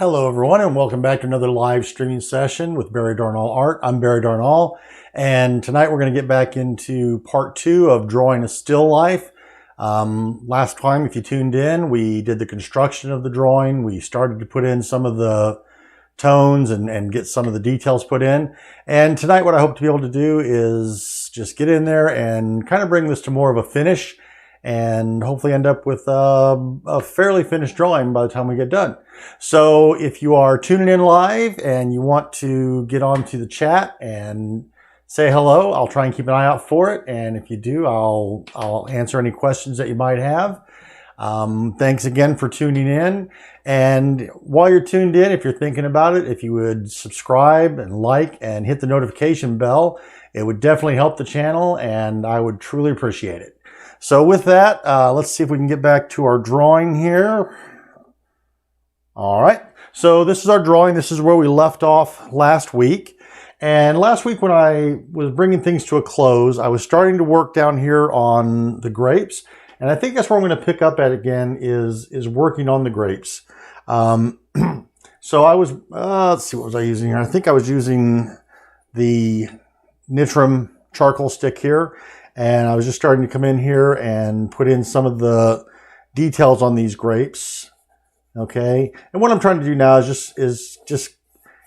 Hello everyone and welcome back to another live streaming session with Barry Darnall Art. I'm Barry Darnall and tonight we're going to get back into part 2 of drawing a still life. Last time, if you tuned in, we did the construction of the drawing. We started to put in some of the tones and get some of the details put in. And tonight what I hope to be able to do is just get in there and kind of bring this to more of a finish and hopefully end up with a fairly finished drawing by the time we get done. So if you are tuning in live and you want to get onto the chat and say hello, I'll try and keep an eye out for it. And if you do, I'll answer any questions that you might have. Thanks again for tuning in. And while you're tuned in, if you're thinking about it, if you would subscribe and like and hit the notification bell, it would definitely help the channel and I would truly appreciate it. So with that, let's see if we can get back to our drawing here. All right, so this is our drawing. This is where we left off last week. And last week when I was bringing things to a close, I was starting to work down here on the grapes. And I think that's where I'm going to pick up at again is working on the grapes. So I was, let's see, what was I using here? I think I was using the Nitram charcoal stick here. And I was just starting to come in here and put in some of the details on these grapes. Okay. And what I'm trying to do now is just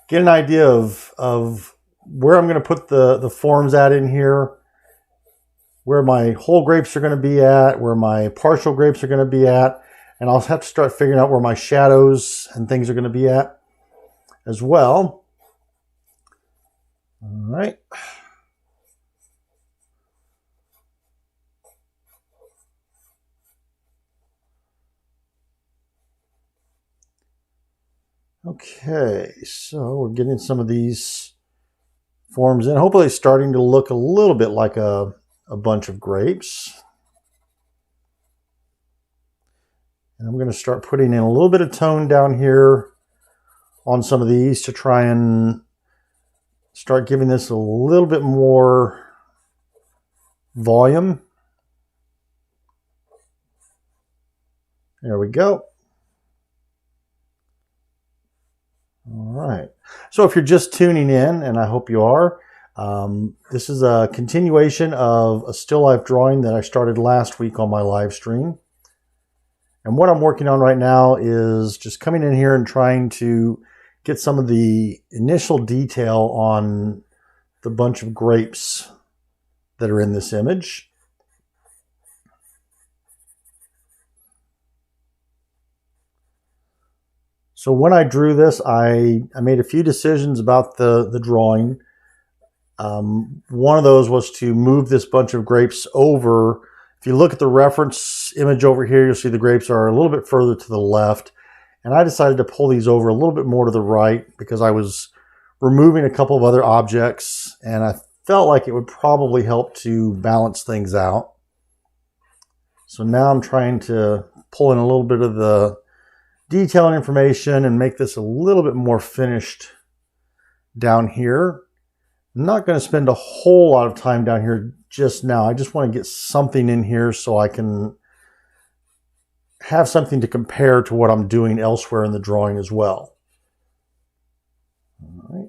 get an idea of where I'm going to put the forms at in here, where my whole grapes are going to be at, where my partial grapes are going to be at. And I'll have to start figuring out where my shadows and things are going to be at as well. All right. Okay, so we're getting some of these forms in. Hopefully it's starting to look a little bit like a bunch of grapes. And I'm going to start putting in a little bit of tone down here on some of these to try and start giving this a little bit more volume. There we go. All right. So if you're just tuning in, and I hope you are, this is a continuation of a still life drawing that I started last week on my live stream. And what I'm working on right now is just coming in here and trying to get some of the initial detail on the bunch of grapes that are in this image. So when I drew this, I made a few decisions about the drawing. One of those was to move this bunch of grapes over. If you look at the reference image over here, you'll see the grapes are a little bit further to the left. And I decided to pull these over a little bit more to the right because I was removing a couple of other objects. And I felt like it would probably help to balance things out. So now I'm trying to pull in a little bit of the detail and information and make this a little bit more finished down here. I'm not going to spend a whole lot of time down here just now. I just want to get something in here so I can have something to compare to what I'm doing elsewhere in the drawing as well. All right.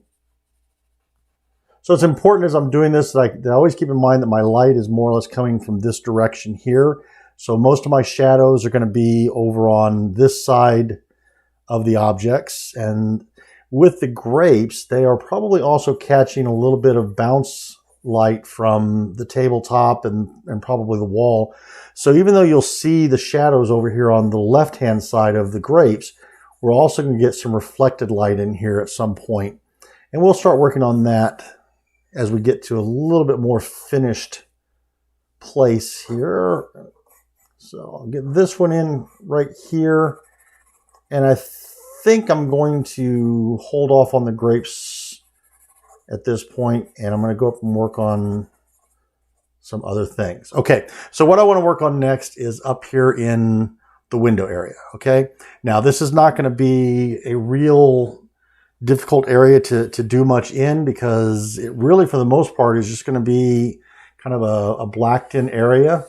So it's important as I'm doing this that I always keep in mind that my light is more or less coming from this direction here. So most of my shadows are going to be over on this side of the objects. And with the grapes, they are probably also catching a little bit of bounce light from the tabletop and probably the wall. So even though you'll see the shadows over here on the left-hand side of the grapes, we're also going to get some reflected light in here at some point. And we'll start working on that as we get to a little bit more finished place here. So I'll get this one in right here. And I think I'm going to hold off on the grapes at this point. And I'm going to go up and work on some other things. Okay, so what I want to work on next is up here in the window area. Okay, now this is not going to be a real difficult area to do much in because it really, for the most part, is just going to be kind of a blacked in area.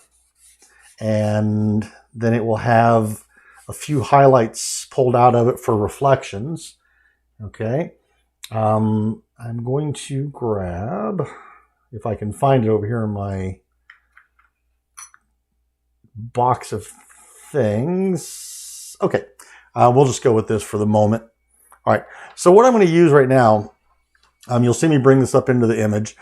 And then it will have a few highlights pulled out of it for reflections. Okay. I'm going to grab, if I can find it over here in my box of things. Okay. We'll just go with this for the moment. All right. So what I'm going to use right now, you'll see me bring this up into the image.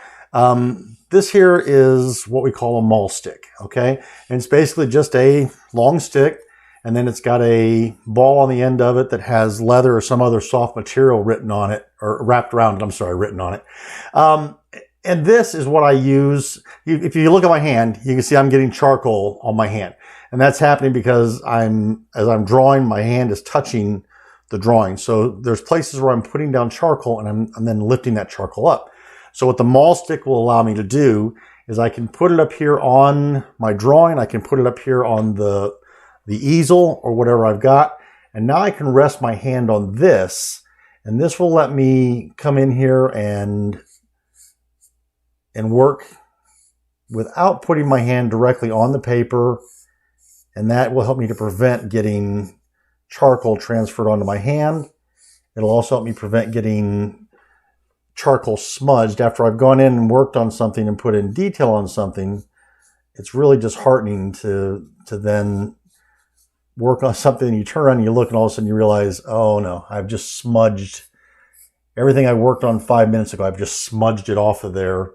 This here is what we call a maul stick, okay? And it's basically just a long stick, and then it's got a ball on the end of it that has leather or some other soft material written on it, or wrapped around it, I'm sorry, written on it. And this is what I use. If you look at my hand, you can see I'm getting charcoal on my hand. And that's happening because as I'm drawing, my hand is touching the drawing. So there's places where I'm putting down charcoal and I'm then lifting that charcoal up. So what the maul stick will allow me to do is I can put it up here on my drawing. I can put it up here on the easel or whatever I've got. And now I can rest my hand on this, and this will let me come in here and work without putting my hand directly on the paper. And that will help me to prevent getting charcoal transferred onto my hand. It'll also help me prevent getting charcoal smudged after I've gone in and worked on something and put in detail on something. It's really disheartening to then work on something and you turn around and you look and all of a sudden you realize, oh no, I've just smudged everything I worked on 5 minutes ago. I've just smudged it off of there,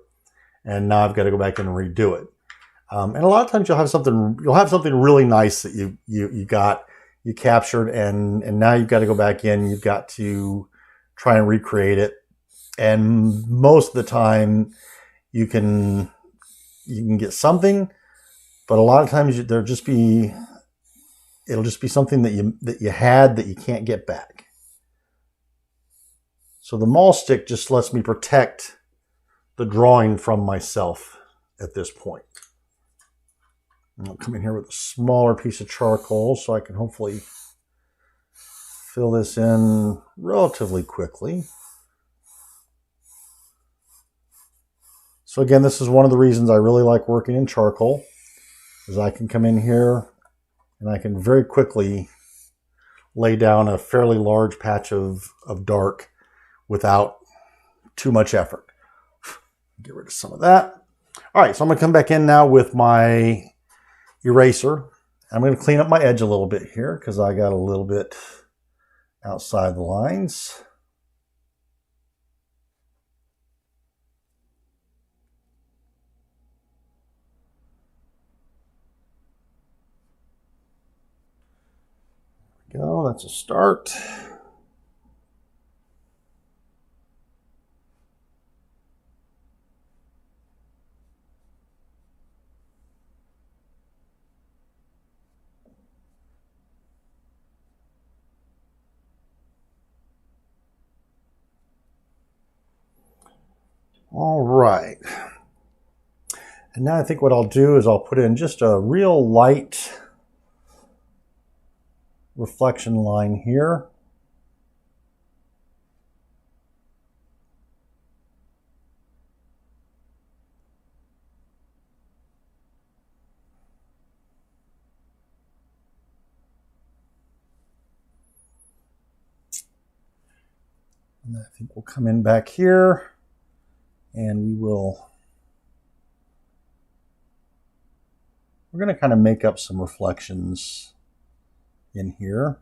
and now I've got to go back in and redo it. And a lot of times you'll have something really nice that you captured, and now you've got to go back in. You've got to try and recreate it. And most of the time, you can get something, but a lot of times it'll just be something that you had that you can't get back. So the maul stick just lets me protect the drawing from myself at this point. I'll come in here with a smaller piece of charcoal so I can hopefully fill this in relatively quickly. So again, this is one of the reasons I really like working in charcoal, is I can come in here and I can very quickly lay down a fairly large patch of dark without too much effort. Get rid of some of that. All right, so I'm going to come back in now with my eraser. I'm going to clean up my edge a little bit here because I got a little bit outside the lines. There we go, that's a start. All right. And now I think what I'll do is I'll put in just a real light reflection line here. And I think we'll come in back here. And we're going to kind of make up some reflections in here.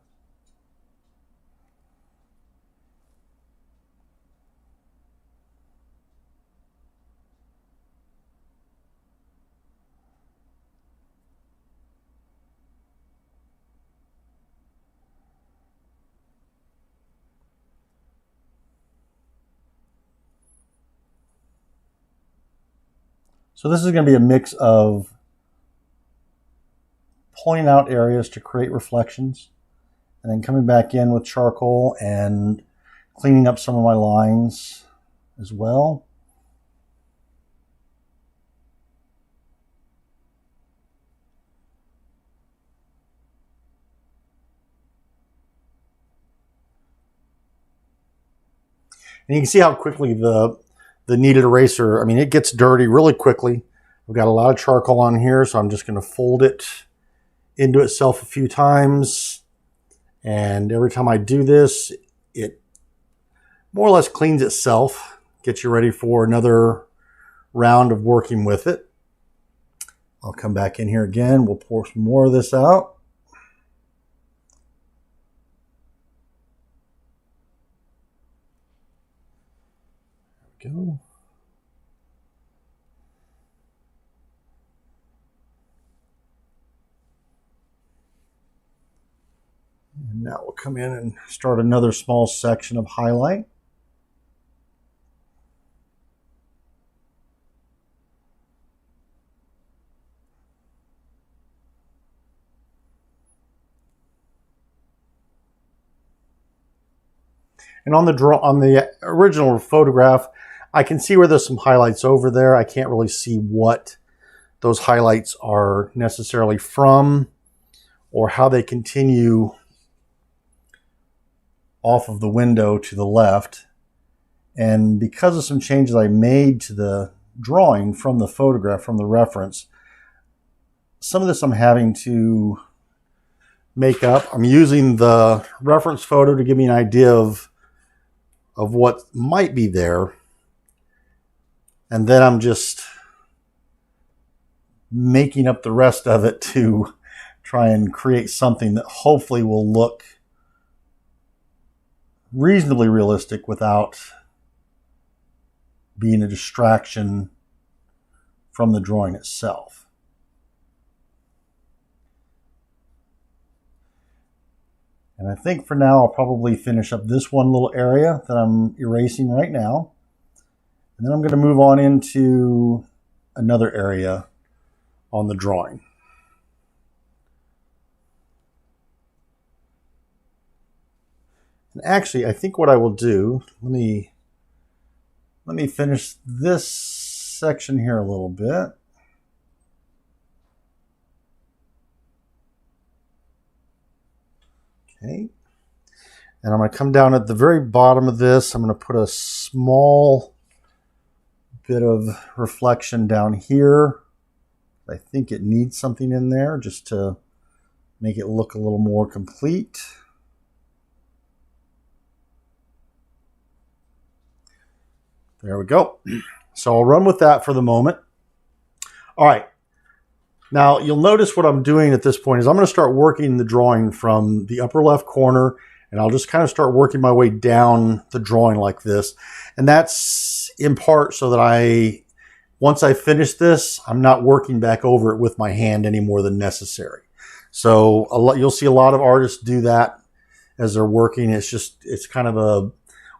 So this is going to be a mix of pulling out areas to create reflections and then coming back in with charcoal and cleaning up some of my lines as well. And you can see how quickly the kneaded eraser, I mean, it gets dirty really quickly. We've got a lot of charcoal on here, so I'm just going to fold it into itself a few times And every time I do this, it more or less cleans itself, gets you ready for another round of working with it. I'll come back in here again. We'll pour some more of this out. There we go. And now we'll come in and start another small section of highlight. And on the original photograph, I can see where there's some highlights over there. I can't really see what those highlights are necessarily from or how they continue off of the window to the left. And because of some changes I made to the drawing from the photograph, from the reference, some of this I'm having to make up. I'm using the reference photo to give me an idea of what might be there. And then I'm just making up the rest of it to try and create something that hopefully will look reasonably realistic without being a distraction from the drawing itself. And I think for now I'll probably finish up this one little area that I'm erasing right now. And then I'm going to move on into another area on the drawing. And actually, I think what I will do, let me finish this section here a little bit. Okay. And I'm going to come down at the very bottom of this. I'm going to put a small bit of reflection down here. I think it needs something in there just to make it look a little more complete. There we go. So I'll run with that for the moment. All right. Now you'll notice what I'm doing at this point is I'm going to start working the drawing from the upper left corner, and I'll just kind of start working my way down the drawing like this. And that's in part so that once I finish this, I'm not working back over it with my hand any more than necessary. So you'll see a lot of artists do that as they're working. It's kind of a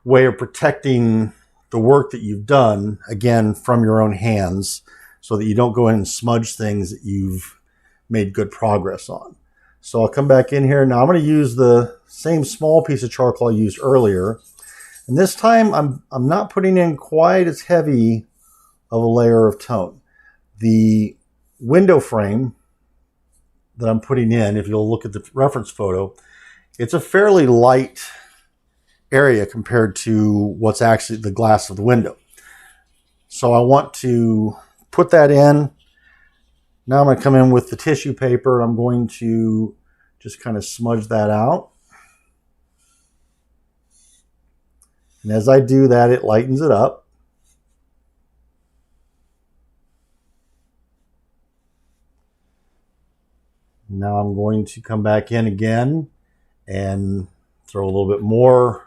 way of protecting the work that you've done, again, from your own hands, so that you don't go in and smudge things that you've made good progress on. So I'll come back in here. Now I'm going to use the same small piece of charcoal I used earlier. And this time I'm not putting in quite as heavy of a layer of tone. The window frame that I'm putting in, if you'll look at the reference photo, it's a fairly light area compared to what's actually the glass of the window. So I want to put that in. Now I'm going to come in with the tissue paper. I'm going to just kind of smudge that out. And as I do that, it lightens it up. Now I'm going to come back in again and throw a little bit more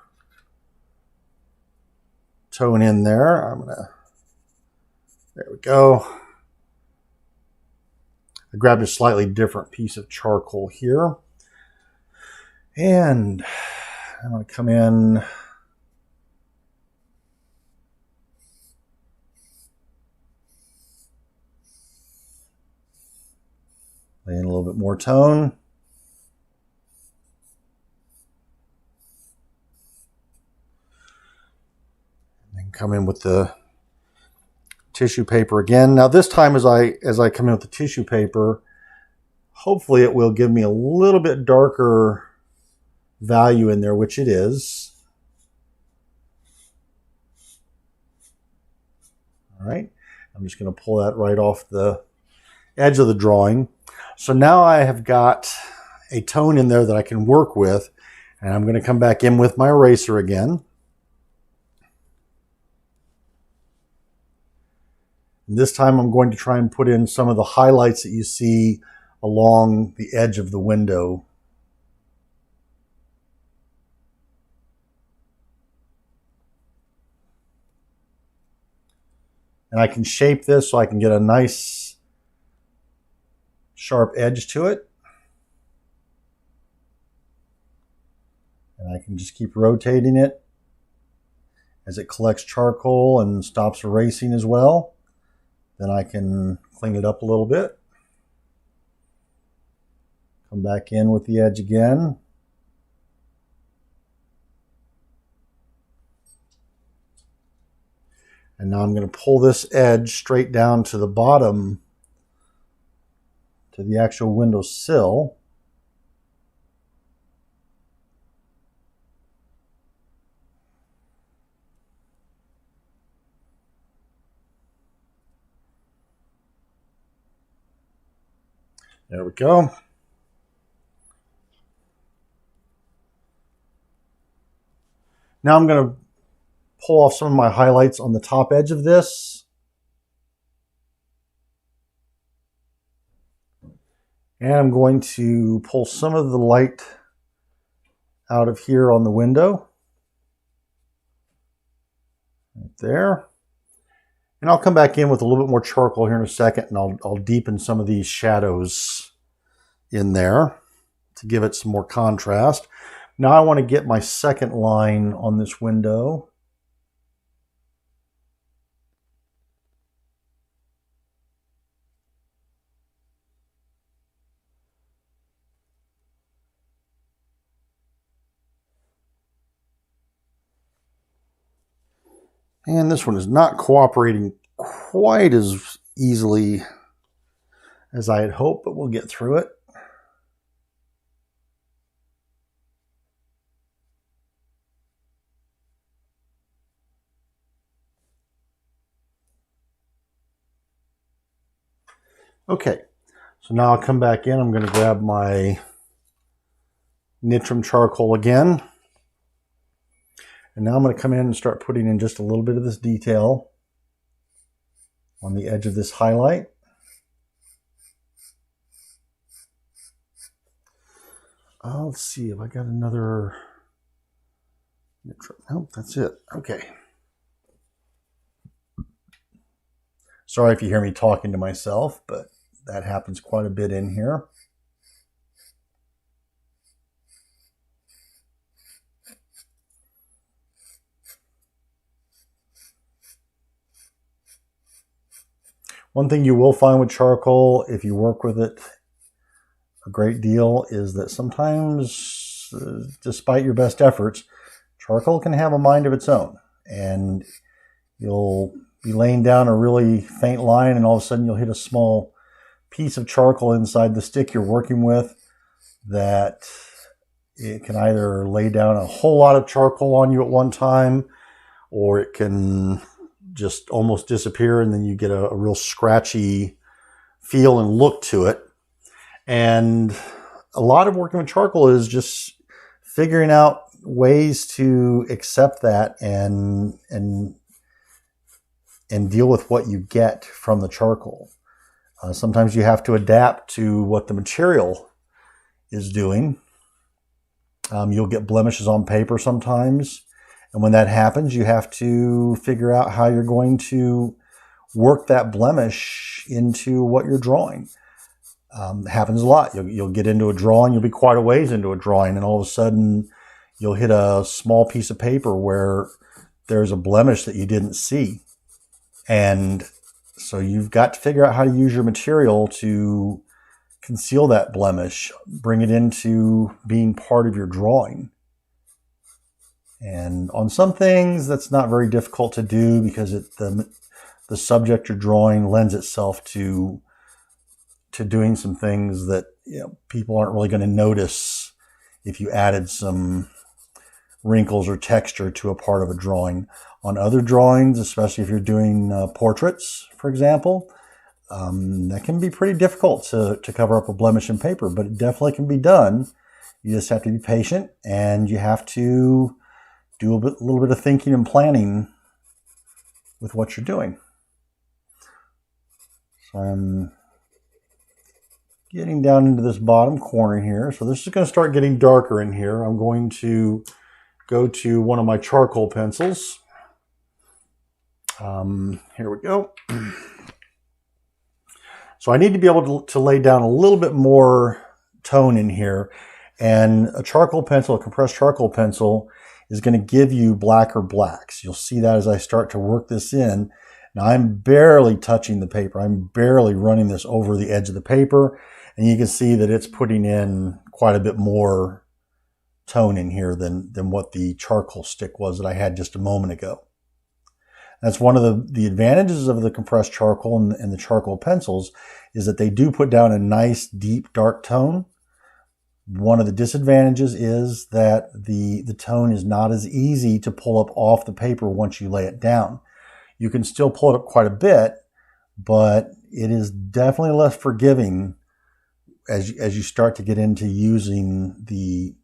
tone in there. There we go. I grabbed a slightly different piece of charcoal here. And I'm going to come in lay in a little bit more tone. And then come in with the tissue paper again. Now this time as I come in with the tissue paper, hopefully it will give me a little bit darker value in there, which it is. All right. I'm just going to pull that right off the edge of the drawing. So now I have got a tone in there that I can work with. And I'm going to come back in with my eraser again. And this time I'm going to try and put in some of the highlights that you see along the edge of the window. And I can shape this so I can get a nice sharp edge to it. And I can just keep rotating it as it collects charcoal and stops erasing as well. Then I can clean it up a little bit. Come back in with the edge again. And now I'm going to pull this edge straight down to the bottom, to the actual window sill. There we go. Now I'm going to pull off some of my highlights on the top edge of this. And I'm going to pull some of the light out of here on the window. Right there. And I'll come back in with a little bit more charcoal here in a second, and I'll deepen some of these shadows in there to give it some more contrast. Now I want to get my second line on this window. And this one is not cooperating quite as easily as I had hoped, but we'll get through it. Okay, so now I'll come back in. I'm going to grab my Nitram charcoal again. And now I'm going to come in and start putting in just a little bit of this detail on the edge of this highlight. Let's see if I got another. Nope, that's it. Okay. Sorry if you hear me talking to myself, but that happens quite a bit in here. One thing you will find with charcoal, if you work with it a great deal, is that sometimes, despite your best efforts, charcoal can have a mind of its own. And you'll be laying down a really faint line, and all of a sudden you'll hit a small piece of charcoal inside the stick you're working with that it can either lay down a whole lot of charcoal on you at one time, or it can just almost disappear, and then you get a real scratchy feel and look to it. And a lot of working with charcoal is just figuring out ways to accept that and deal with what you get from the charcoal. Sometimes you have to adapt to what the material is doing. You'll get blemishes on paper sometimes. And when that happens, you have to figure out how you're going to work that blemish into what you're drawing. It happens a lot. You'll get into a drawing, you'll be quite a ways into a drawing, and all of a sudden you'll hit a small piece of paper where there's a blemish that you didn't see. And so you've got to figure out how to use your material to conceal that blemish, bring it into being part of your drawing. And on some things, that's not very difficult to do because the subject you're drawing lends itself to doing some things that people aren't really going to notice if you added some wrinkles or texture to a part of a drawing. On other drawings, especially if you're doing portraits, for example, that can be pretty difficult to cover up a blemish in paper, but it definitely can be done You just have to be patient, and you have to do a little bit of thinking and planning with what you're doing. So I'm getting down into this bottom corner here. So this is going to start getting darker in here. I'm going to go to one of my charcoal pencils. Here we go. So I need to be able to lay down a little bit more tone in here. And a charcoal pencil, a compressed charcoal pencil, is going to give you blacker blacks. You'll see that as I start to work this in. Now I'm barely touching the paper. I'm barely running this over the edge of the paper. And you can see that it's putting in quite a bit more tone in here than what the charcoal stick was that I had just a moment ago. That's one of the advantages of the compressed charcoal and the charcoal pencils, is that they do put down a nice, deep, dark tone. One of the disadvantages is that the tone is not as easy to pull up off the paper once you lay it down. You can still pull it up quite a bit, but it is definitely less forgiving as you start to get into using the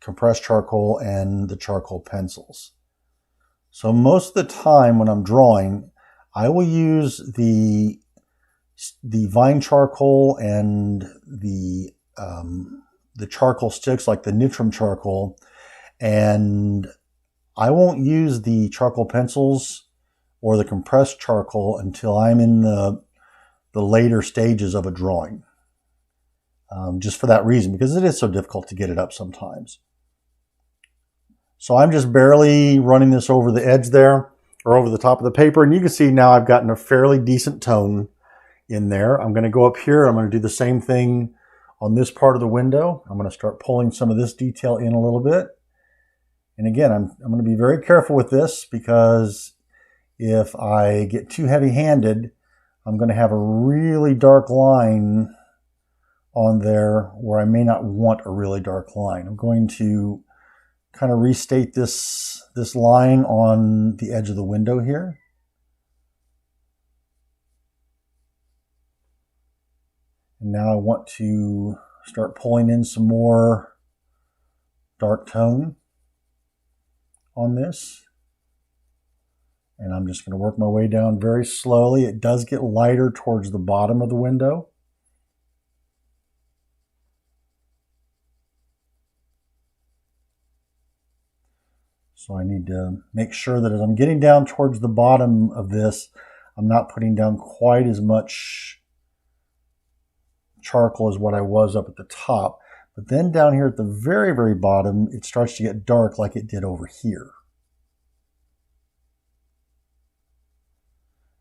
compressed charcoal and the charcoal pencils. So most of the time when I'm drawing, I will use the vine charcoal and the charcoal sticks like the Nitram charcoal, and I won't use the charcoal pencils or the compressed charcoal until I'm in the later stages of a drawing. Just for that reason, because it is so difficult to get it up sometimes. So I'm just barely running this over the edge there, or over the top of the paper, and you can see now I've gotten a fairly decent tone in there. I'm going to go up here. I'm going to do the same thing on this part of the window. I'm going to start pulling some of this detail in a little bit. And again, I'm going to be very careful with this, because if I get too heavy-handed, I'm going to have a really dark line on there where I may not want a really dark line. I'm going to kind of restate this line on the edge of the window here. And now I want to start pulling in some more dark tone on this. And I'm just going to work my way down very slowly. It does get lighter towards the bottom of the window. So I need to make sure that as I'm getting down towards the bottom of this, I'm not putting down quite as much charcoal as what I was up at the top. But then down here at the very, very bottom, it starts to get dark like it did over here.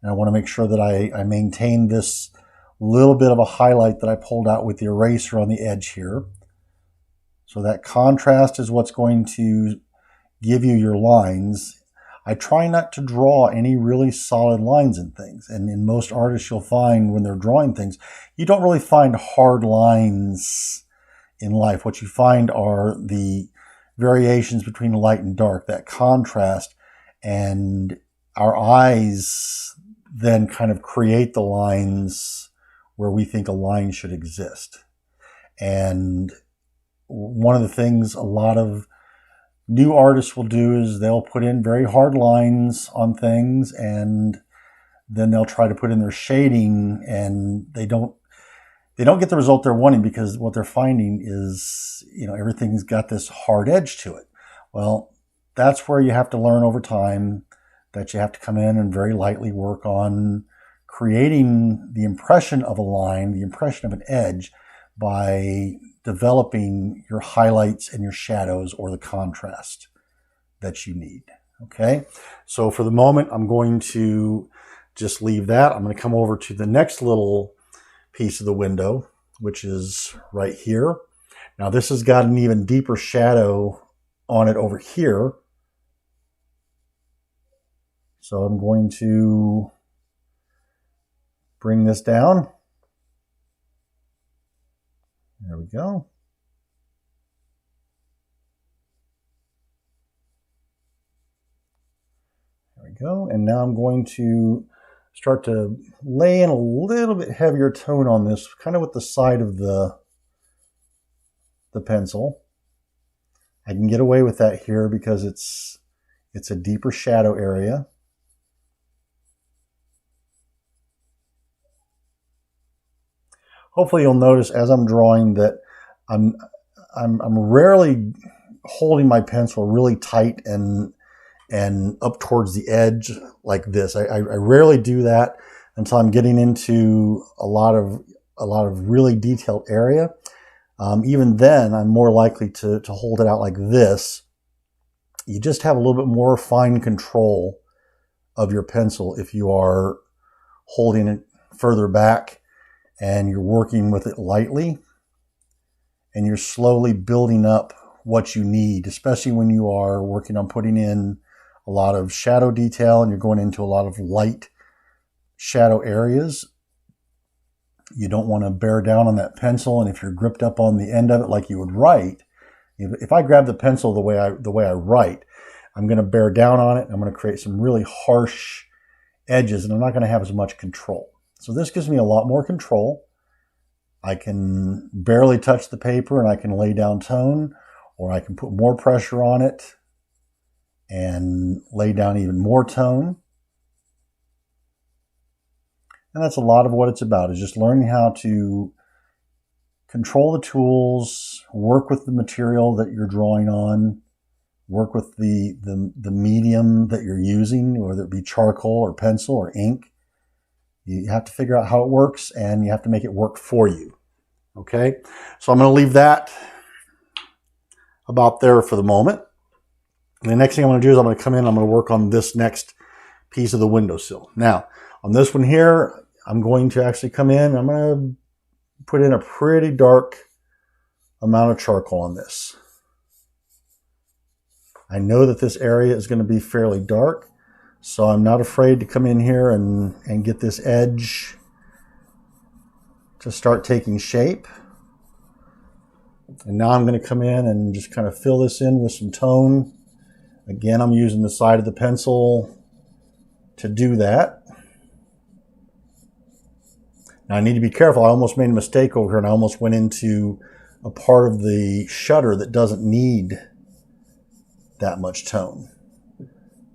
And I want to make sure that I maintain this little bit of a highlight that I pulled out with the eraser on the edge here. So that contrast is what's going to give you your lines. I try not to draw any really solid lines in things. And in most artists, you'll find when they're drawing things, you don't really find hard lines in life. What you find are the variations between light and dark, that contrast, and our eyes then kind of create the lines where we think a line should exist. And one of the things a lot of new artists will do is they'll put in very hard lines on things, and then they'll try to put in their shading, and they don't get the result they're wanting, because what they're finding is, everything's got this hard edge to it. Well, that's where you have to learn over time that you have to come in and very lightly work on creating the impression of a line, the impression of an edge, by developing your highlights and your shadows, or the contrast that you need. Okay, so for the moment, I'm going to just leave that. I'm going to come over to the next little piece of the window, which is right here. Now this has got an even deeper shadow on it over here. So I'm going to bring this down. There we go. There we go. And now I'm going to start to lay in a little bit heavier tone on this, kind of with the side of the the pencil. I can get away with that here because it's a deeper shadow area. Hopefully you'll notice as I'm drawing that I'm rarely holding my pencil really tight and up towards the edge like this. I rarely do that until I'm getting into a lot of really detailed area. Even then, I'm more likely to hold it out like this. You just have a little bit more fine control of your pencil if you are holding it further back and you're working with it lightly and you're slowly building up what you need, especially when you are working on putting in a lot of shadow detail and you're going into a lot of light shadow areas. You don't want to bear down on that pencil, and if you're gripped up on the end of it like you would write, if I grab the pencil the way I write, I'm going to bear down on it. I'm going to create some really harsh edges, and I'm not going to have as much control. So this gives me a lot more control. I can barely touch the paper and I can lay down tone, or I can put more pressure on it and lay down even more tone. And that's a lot of what it's about, is just learning how to control the tools, work with the material that you're drawing on, work with the medium that you're using, whether it be charcoal or pencil or ink. You have to figure out how it works, and you have to make it work for you. Okay, so I'm going to leave that about there for the moment. And the next thing I'm going to do is I'm going to come in, I'm going to work on this next piece of the windowsill. Now, on this one here, I'm going to actually come in, I'm going to put in a pretty dark amount of charcoal on this. I know that this area is going to be fairly dark, so I'm not afraid to come in here and get this edge to start taking shape. And now I'm going to come in and just kind of fill this in with some tone. Again, I'm using the side of the pencil to do that. Now I need to be careful. I almost made a mistake over here, and I almost went into a part of the shutter that doesn't need that much tone.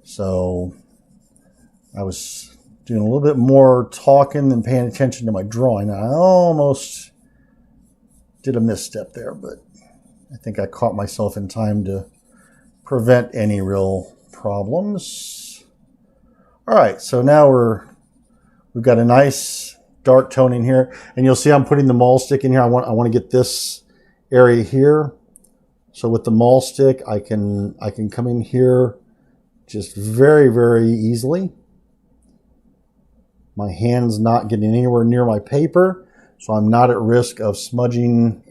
So I was doing a little bit more talking than paying attention to my drawing. I almost did a misstep there, but I think I caught myself in time to prevent any real problems. All right, so now we've got a nice dark tone in here, and you'll see I'm putting the maul stick in here. I want to get this area here. So with the maul stick, I can come in here just very, very easily. My hand's not getting anywhere near my paper, so I'm not at risk of smudging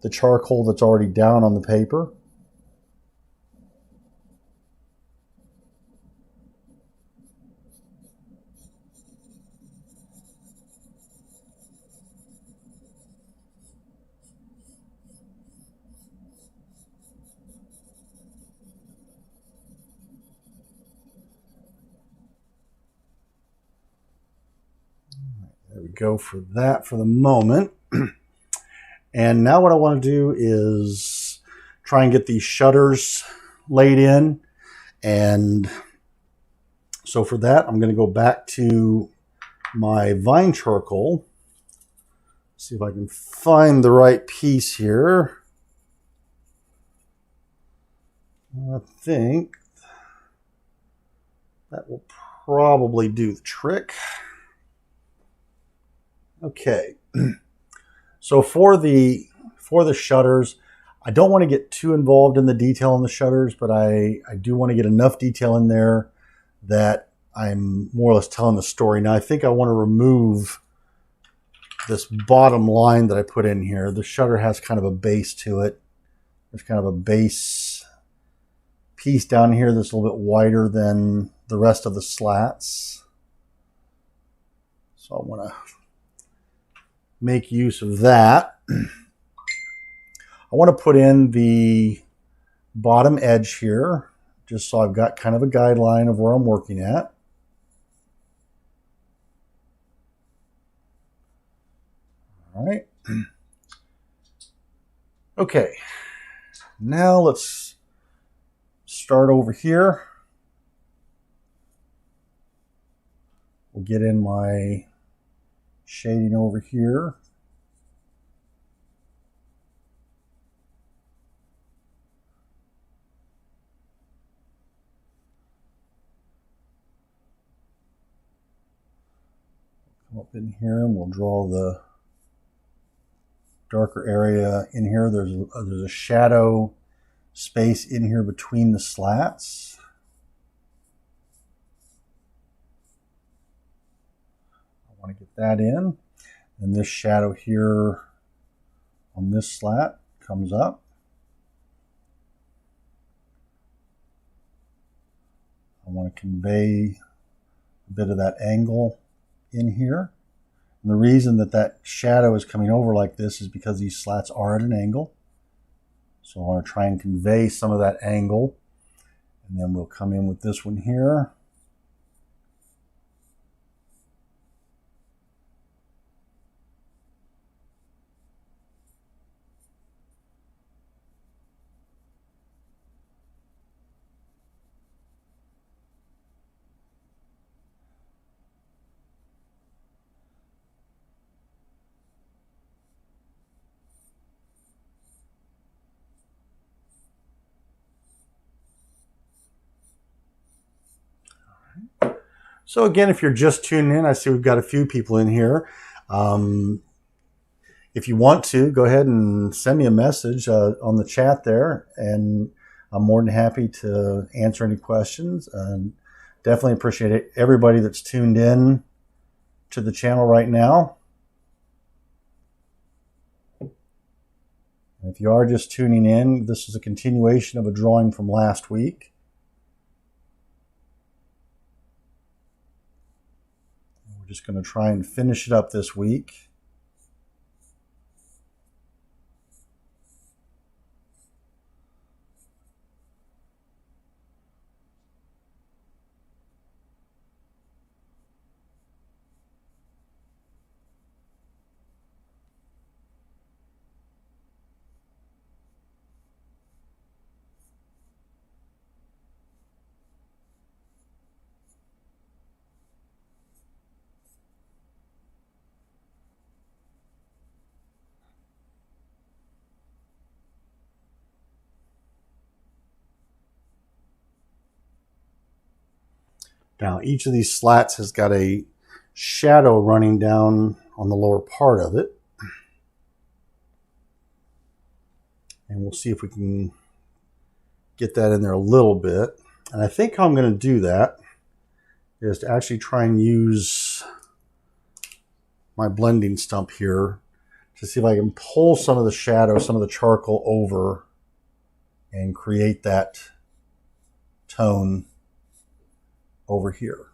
the charcoal that's already down on the paper. There we go for that for the moment. And now what I want to do is try and get these shutters laid in. And so for that, I'm going to go back to my vine charcoal. See if I can find the right piece here. I think that will probably do the trick. Okay, so for the shutters, I don't want to get too involved in the detail on the shutters, but I do want to get enough detail in there that I'm more or less telling the story. Now I think I want to remove this bottom line that I put in here. The shutter has kind of a base to it. There's kind of a base piece down here that's a little bit wider than the rest of the slats. So I want to make use of that. I want to put in the bottom edge here, just so I've got kind of a guideline of where I'm working at. All right. Okay, now let's start over here. We'll get in my shading over here. Come up in here and we'll draw the darker area in here. There's a shadow space in here between the slats. I want to get that in. And this shadow here on this slat comes up. I want to convey a bit of that angle in here. And the reason that that shadow is coming over like this is because these slats are at an angle. So I want to try and convey some of that angle. And then we'll come in with this one here. So again, if you're just tuning in, I see we've got a few people in here. If you want to, go ahead and send me a message on the chat there, and I'm more than happy to answer any questions. And definitely appreciate everybody that's tuned in to the channel right now. And if you are just tuning in, this is a continuation of a drawing from last week. We're just going to try and finish it up this week. Now, each of these slats has got a shadow running down on the lower part of it. And we'll see if we can get that in there a little bit. And I think how I'm going to do that is to actually try and use my blending stump here to see if I can pull some of the shadow, some of the charcoal over and create that tone over here.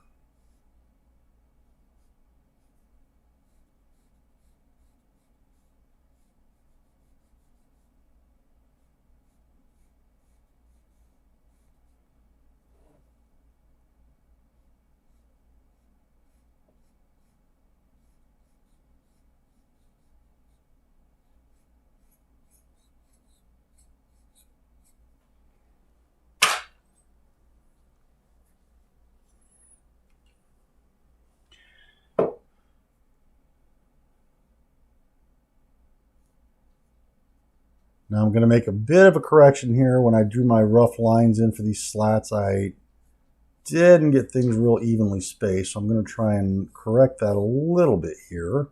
Now I'm going to make a bit of a correction here. When I drew my rough lines in for these slats, I didn't get things real evenly spaced. So I'm going to try and correct that a little bit here.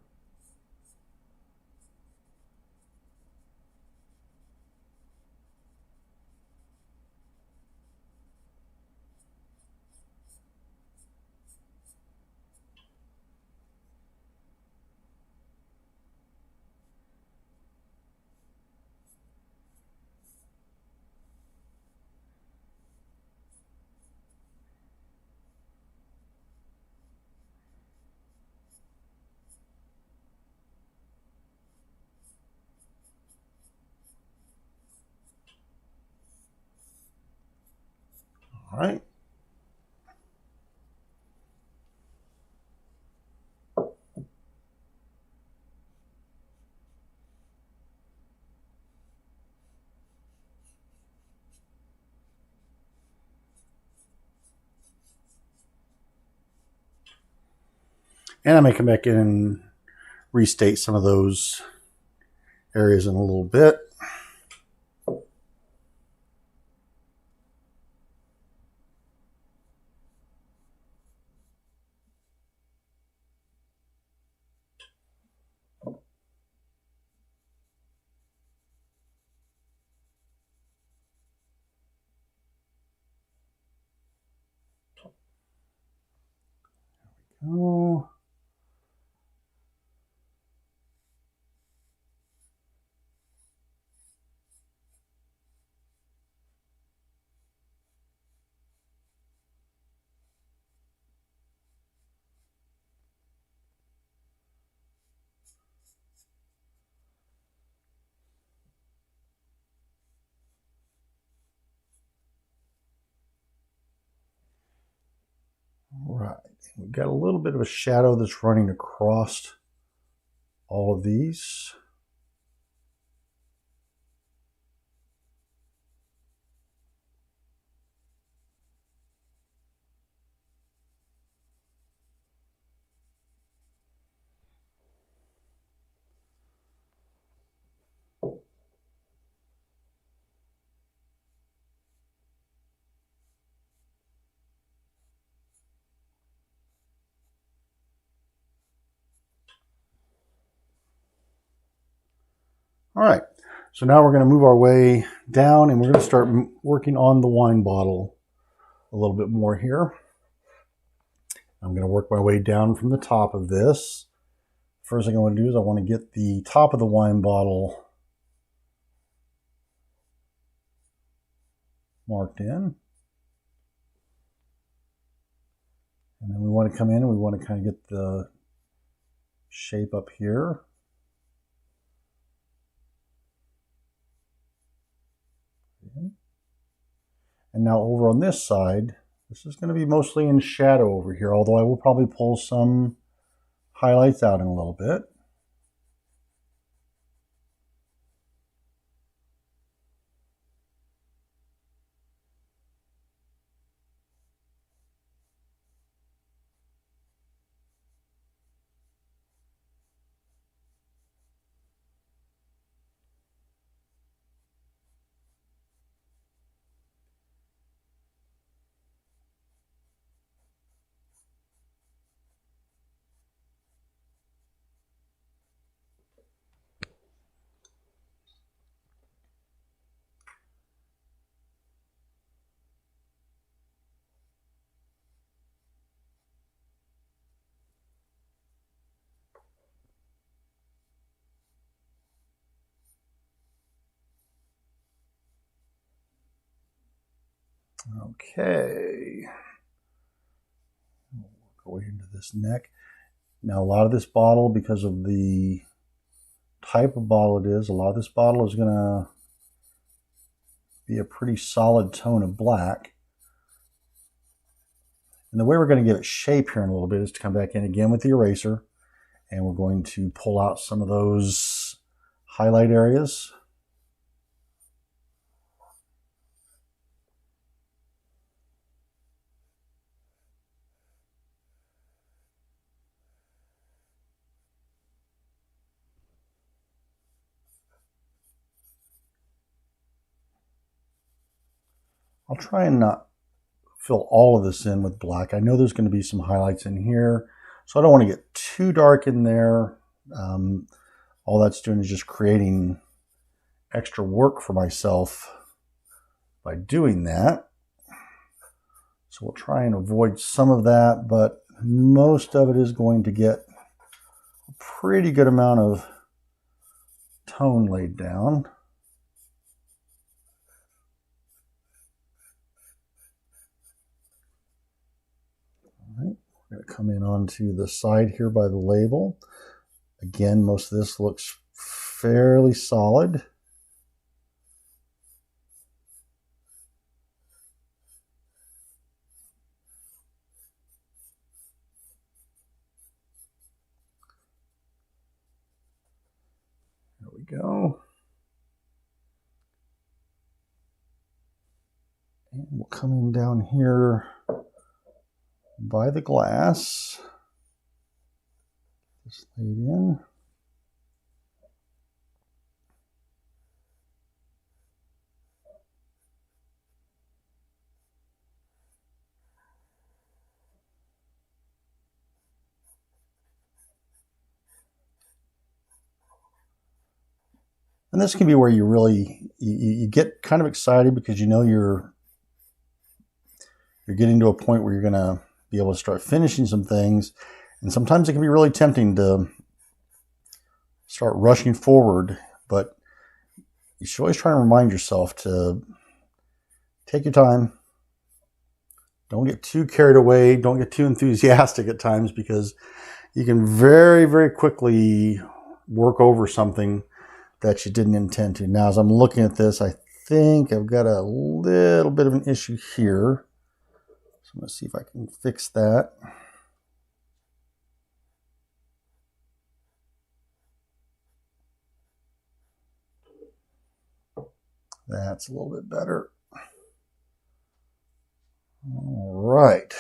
All right. And I may come back in and restate some of those areas in a little bit. Oh. Right, we've got a little bit of a shadow that's running across all of these. All right, so now we're going to move our way down and we're going to start working on the wine bottle a little bit more here. I'm going to work my way down from the top of this. First thing I want to do is I want to get the top of the wine bottle marked in. And then we want to come in and we want to kind of get the shape up here. Okay. And now over on this side, this is going to be mostly in shadow over here, although I will probably pull some highlights out in a little bit. Okay. We'll work our way into this neck. Now, a lot of this bottle, because of the type of bottle it is, a lot of this bottle is going to be a pretty solid tone of black. And the way we're going to give it shape here in a little bit is to come back in again with the eraser, and we're going to pull out some of those highlight areas. I'll try and not fill all of this in with black. I know there's going to be some highlights in here, so I don't want to get too dark in there. All that's doing is just creating extra work for myself by doing that. So we'll try and avoid some of that, but most of it is going to get a pretty good amount of tone laid down. We're going to come in onto the side here by the label. Again, most of this looks fairly solid. There we go. And we'll come in down here by the glass. Just lay it in. And this can be where you really you get kind of excited because you know you're getting to a point where you're going to be able to start finishing some things. And sometimes it can be really tempting to start rushing forward, but you should always try and remind yourself to take your time. Don't get too carried away. Don't get too enthusiastic at times, because you can very, very quickly work over something that you didn't intend to. Now, as I'm looking at this, I think I've got a little bit of an issue here. So I'm going to see if I can fix that. That's a little bit better. All right.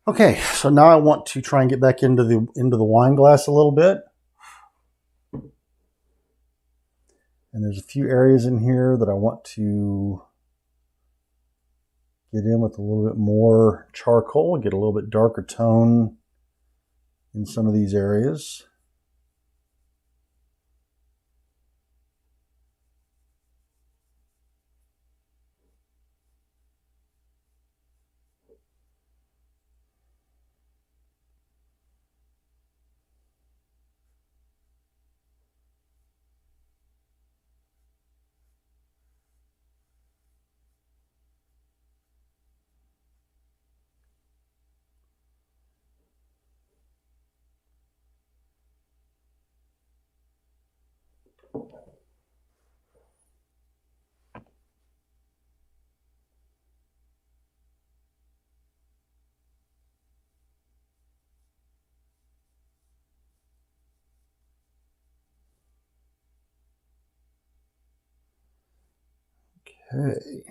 Okay, so now I want to try and get back into the wine glass a little bit. And there's a few areas in here that I want to get in with a little bit more charcoal, get a little bit darker tone in some of these areas. Okay.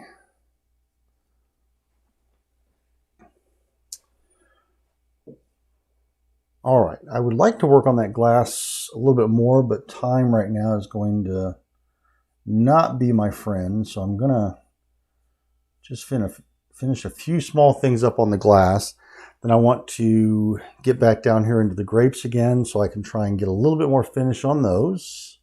All right, I would like to work on that glass a little bit more, but time right now is going to not be my friend. So I'm gonna just finish a few small things up on the glass. Then I want to get back down here into the grapes again so I can try and get a little bit more finish on those.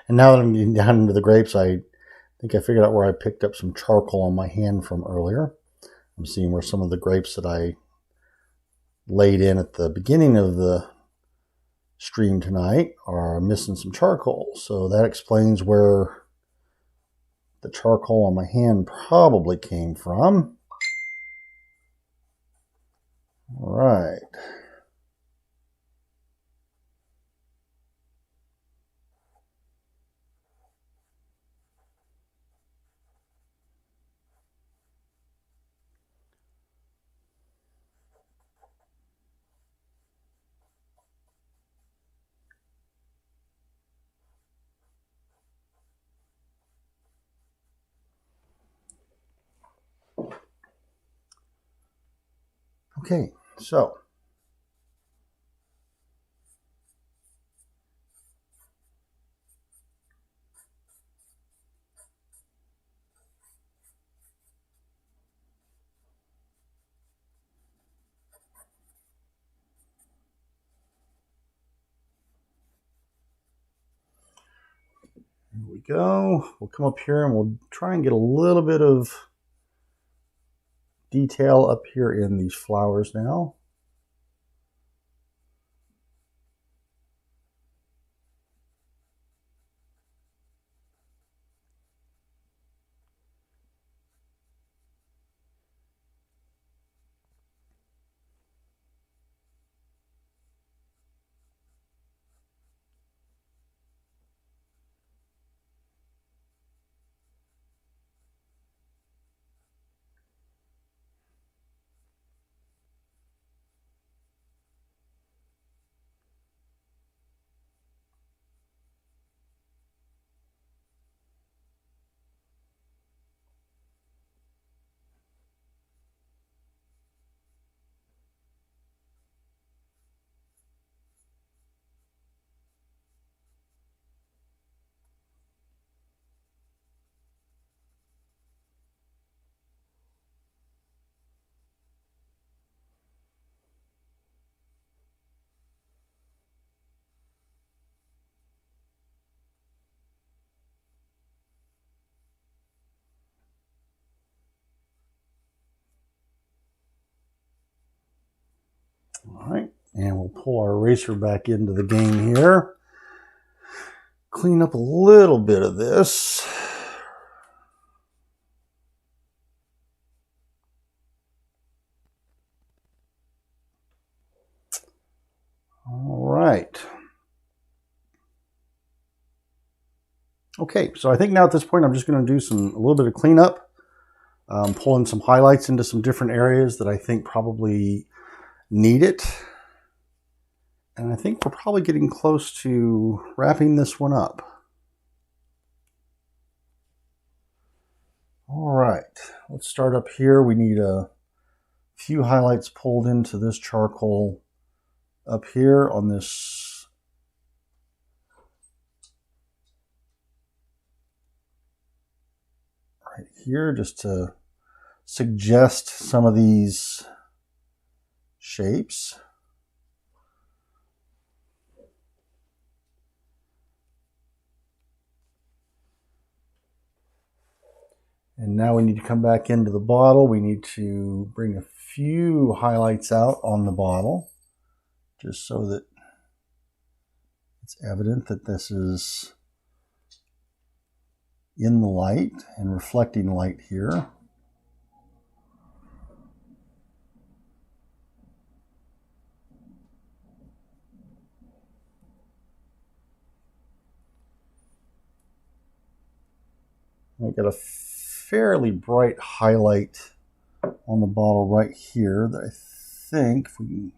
And now that I'm getting down into the grapes, I think I figured out where I picked up some charcoal on my hand from earlier. I'm seeing where some of the grapes that I laid in at the beginning of the stream tonight are missing some charcoal. So that explains where the charcoal on my hand probably came from. All right. Okay, so go. We'll come up here and we'll try and get a little bit of detail up here in these flowers now. All right, and we'll pull our eraser back into the game here. Clean up a little bit of this. All right. Okay, so I think now at this point I'm just going to do a little bit of cleanup, pulling some highlights into some different areas that I think probably need it. And I think we're probably getting close to wrapping this one up. All right, let's start up here. We need a few highlights pulled into this charcoal up here on this right here, just to suggest some of these shapes. And now we need to come back into the bottle. We need to bring a few highlights out on the bottle, just so that it's evident that this is in the light and reflecting light here. I got a fairly bright highlight on the bottle right here that I think, if we can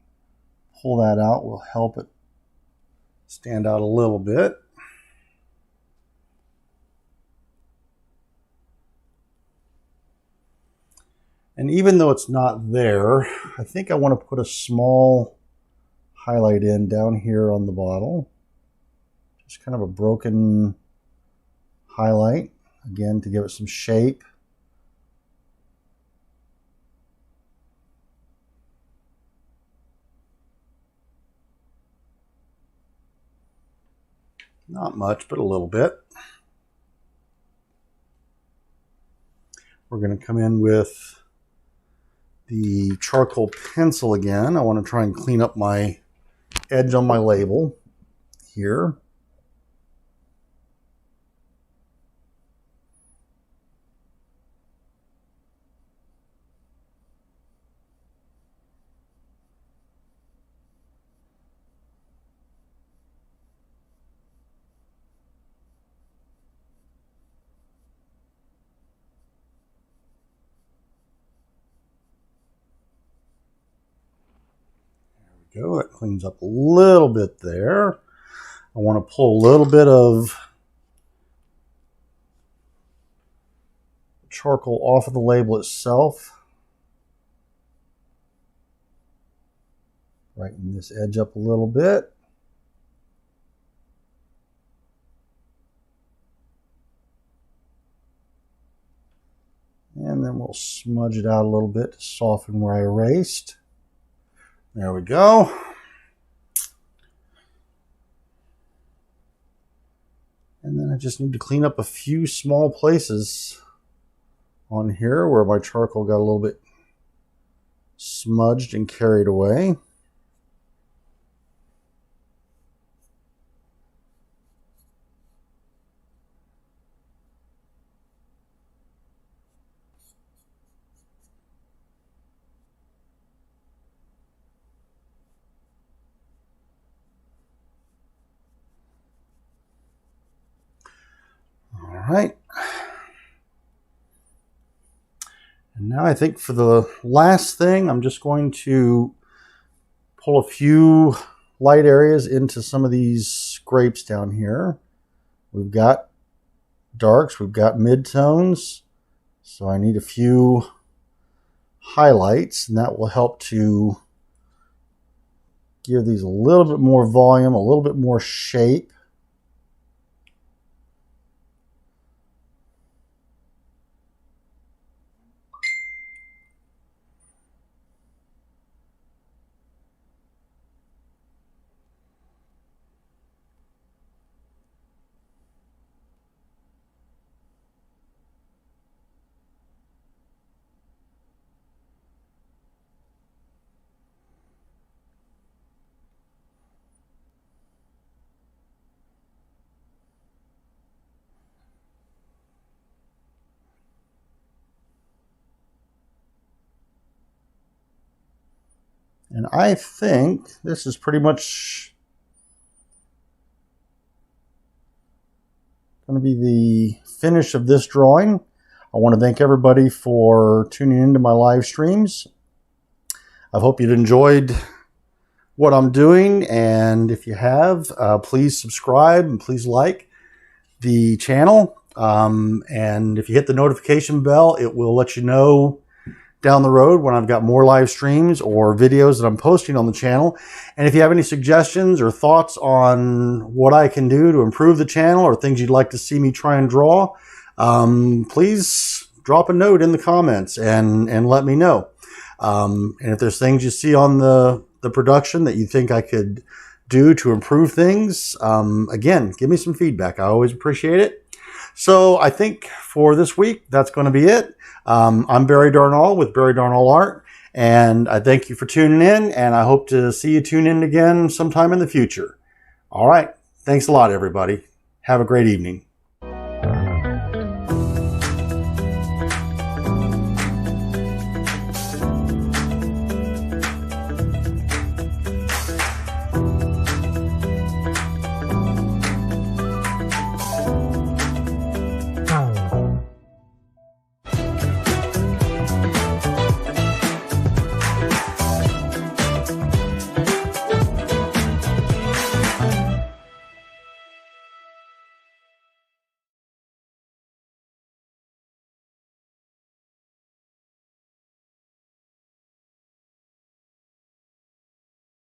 pull that out, will help it stand out a little bit. And even though it's not there, I think I want to put a small highlight in down here on the bottle. Just kind of a broken highlight, again, to give it some shape. Not much, but a little bit. We're going to come in with the charcoal pencil again. I want to try and clean up my edge on my label here. Go. It cleans up a little bit there. I want to pull a little bit of charcoal off of the label itself. Brighten this edge up a little bit. And then we'll smudge it out a little bit to soften where I erased. There we go. And then I just need to clean up a few small places on here where my charcoal got a little bit smudged and carried away. All right. And now I think for the last thing, I'm just going to pull a few light areas into some of these scrapes down here. We've got darks, we've got midtones, so I need a few highlights, and that will help to give these a little bit more volume, a little bit more shape. And I think this is pretty much going to be the finish of this drawing. I want to thank everybody for tuning into my live streams. I hope you've enjoyed what I'm doing, and if you have, please subscribe and please like the channel. And if you hit the notification bell, it will let you know down the road when I've got more live streams or videos that I'm posting on the channel. And if you have any suggestions or thoughts on what I can do to improve the channel or things you'd like to see me try and draw, please drop a note in the comments and let me know. And if there's things you see on the production that you think I could do to improve things, again, give me some feedback. I always appreciate it. So I think for this week, that's going to be it. I'm Barry Darnall with Barry Darnall Art, and I thank you for tuning in, and I hope to see you tune in again sometime in the future. All right. Thanks a lot, everybody. Have a great evening.